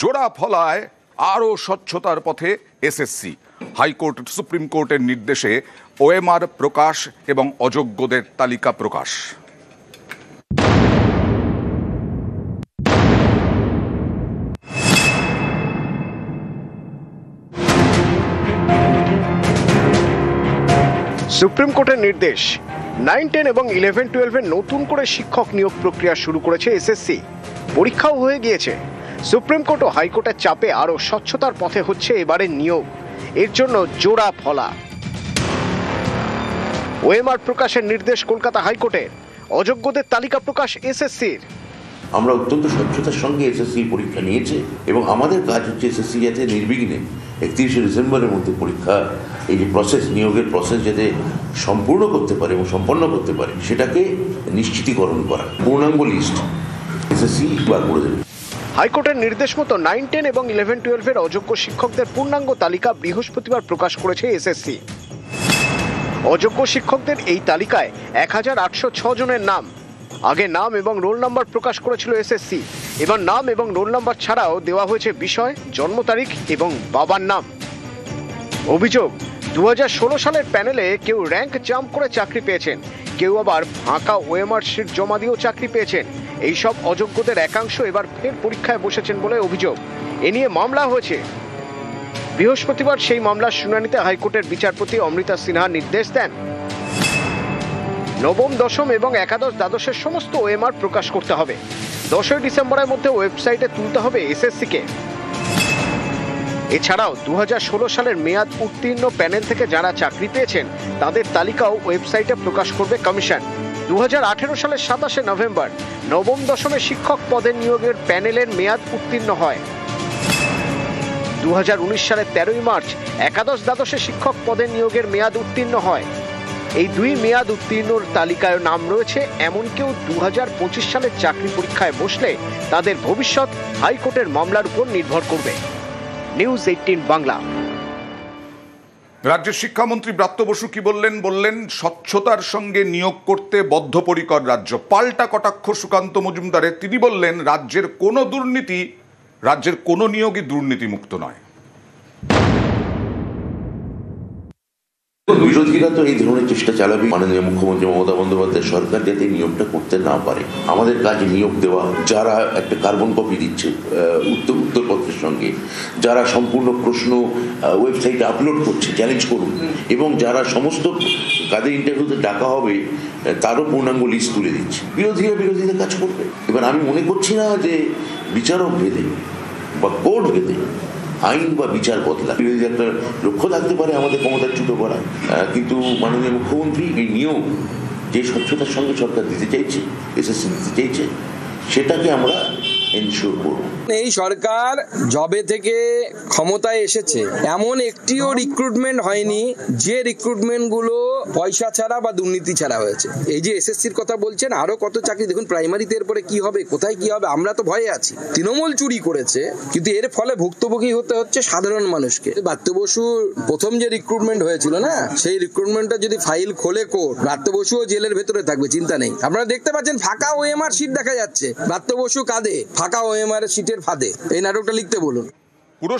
জোড়া ফলায় আরও স্বচ্ছতার পথে এসএসসি। হাইকোর্ট সুপ্রিম কোর্টের নির্দেশে ওএমআর প্রকাশ এবং অযোগ্যদের তালিকা প্রকাশ। সুপ্রিম কোর্টের নির্দেশ, 9, 10 এবং 11, 12 নতুন করে শিক্ষক নিয়োগ প্রক্রিয়া শুরু করেছে এসএসসি। পরীক্ষাও হয়ে গিয়েছে। সুপ্রিম কোর্ট ও হাইকোর্টের চাপে আরও স্বচ্ছতার পথে হচ্ছে এবারে নিয়োগ। এর জন্য জোড়া ফলা। ওএমআর প্রকাশের নির্দেশ কলকাতা হাইকোর্টের, অযোগ্যদের তালিকা প্রকাশ এসএসসির। আমরা অত্যন্ত স্বচ্ছতার সঙ্গে এসএসসি পরীক্ষা নিয়েছে এবং আমাদের কাজ হচ্ছে এসএসসি যাতে নির্বিঘ্নে 31শে ডিসেম্বরের মধ্যে পরীক্ষা, এই যে প্রসেস, নিয়োগের প্রসেস যাতে সম্পূর্ণ করতে পারে এবং সম্পন্ন করতে পারে সেটাকে নিশ্চিতীকরণ করা। পূর্ণাঙ্গ লিস্ট এসএসসি বার করে দেবে। হাইকোর্টের নির্দেশ মতো 9, 10 এবং 11, 12 অযোগ্য শিক্ষকদের পূর্ণাঙ্গ তালিকা বৃহস্পতিবার প্রকাশ করেছে এসএসসি। অযোগ্য শিক্ষকদের এই তালিকায় 1806 জনের নাম। আগে নাম এবং রোল নাম্বার প্রকাশ করেছিল এসএসসি। এবার নাম এবং রোল নাম্বার ছাড়াও দেওয়া হয়েছে বিষয়, জন্ম তারিখ এবং বাবার নাম। অভিযোগ, 2016 সালের প্যানেলে কেউ র্যাঙ্ক জাম্প করে চাকরি পেয়েছেন, কেউ আবার ফাঁকা ওএমআর শিট জমা দিয়েও চাকরি পেয়েছেন। এইসব অযোগ্যদের একাংশ এবার ফের পরীক্ষায় বসেছেন বলে অভিযোগ। এ নিয়ে মামলা হয়েছে। বৃহস্পতিবার সেই মামলার শুনানিতে হাইকোর্টের বিচারপতি অমৃতা সিনহা নির্দেশ দেন, নবম, দশম এবং একাদশ, দ্বাদশের সমস্ত ওএমআর প্রকাশ করতে হবে। 10ই ডিসেম্বরের মধ্যে ওয়েবসাইটে তুলতে হবে এসএসসিকে। এছাড়াও 2016 সালের মেয়াদ উত্তীর্ণ প্যানেল থেকে যারা চাকরি পেয়েছেন তাদের তালিকাও ওয়েবসাইটে প্রকাশ করবে কমিশন। 2018 সালের 27শে নভেম্বর নবম, দশমের শিক্ষক পদে নিয়োগের প্যানেলের মেয়াদ উত্তীর্ণ হয়। 2019 সালের 13ই মার্চ একাদশ, দ্বাদশের শিক্ষক পদে নিয়োগের মেয়াদ উত্তীর্ণ হয়। এই দুই মেয়াদ উত্তীর্ণর তালিকায় নাম রয়েছে এমন কেউ 2025 সালের চাকরি পরীক্ষায় বসলে তাদের ভবিষ্যৎ হাইকোর্টের মামলার উপর নির্ভর করবে। নিউজ 18 বাংলা। রাজ্যের শিক্ষামন্ত্রী ব্রাত্য বসু কি বললেন, স্বচ্ছতার সঙ্গে নিয়োগ করতে বদ্ধপরিকর রাজ্য। পাল্টা কটাক্ষ সুকান্ত মজুমদারের। তিনি বললেন, রাজ্যের কোনো নিয়োগই দুর্নীতিমুক্ত নয়। বিরোধীরা তো এই ধরনের চেষ্টা চালাবে। মাননীয় মুখ্যমন্ত্রী মমতা বন্দ্যোপাধ্যায় সরকার যাতে নিয়োগটা করতে না পারে। আমাদের কাজ নিয়োগ দেওয়া, যারা একটা কার্বন কপি দিচ্ছে উত্তরপত্রের সঙ্গে, যারা সম্পূর্ণ প্রশ্ন ওয়েবসাইটে আপলোড করছে, চ্যালেঞ্জ করুন, এবং যারা সমস্ত কাদের ইন্টারভিউতে ডাকা হবে তারও পূর্ণাঙ্গ লিস্ট তুলে দিচ্ছে। বিরোধীদের কাজ করবে। এবার আমি মনে করছি না যে বিচারক ভেদে বা কোর্ট ভেদে আইন বা বিচার বদলা। বিরোধী একটা লক্ষ্য থাকতে পারে আমাদের ক্ষমতাচ্যুত করা, কিন্তু মাননীয় মুখ্যমন্ত্রী এই নিয়োগ যে স্বচ্ছতার সঙ্গে সরকার দিতে চাইছে, এসএসসি দিতে চাইছে, সেটাকে আমরা এনশিওর করব। এই সরকার জবে থেকে ক্ষমতায় এসেছে এমন একটিও রিক্রুটমেন্ট হয়নি যে রিক্রুটমেন্ট গুলো পয়সা ছাড়া বা দুর্নীতি ছাড়া হয়েছে। এই যে এসএসসির কথা বলছেন, আরো কত চাকরি দেখুন, প্রাইমারিতে এরপরে কি হবে, কোথায় কি হবে, আমরা তো ভয়ে আছি। তৃণমূল চুরি করেছে, কিন্তু এর ফলে ভুক্তভোগী হতে হচ্ছে সাধারণ মানুষকে। ব্রাত্য বসুর প্রথম যে রিক্রুটমেন্ট হয়েছিল না, সেই রিক্রুটমেন্টটা যদি ফাইল খোলে কোর্ট, ব্রাত্য বসুও জেলের ভেতরে থাকবে, চিন্তা নেই। আপনারা দেখতে পাচ্ছেন ফাঁকা ওএমআর শিট দেখা যাচ্ছে, ব্রাত্য বসু কাঁদে ফাঁকা ওএমআর শিটের ফাঁদে। এই নাটকটা লিখতে বলুন।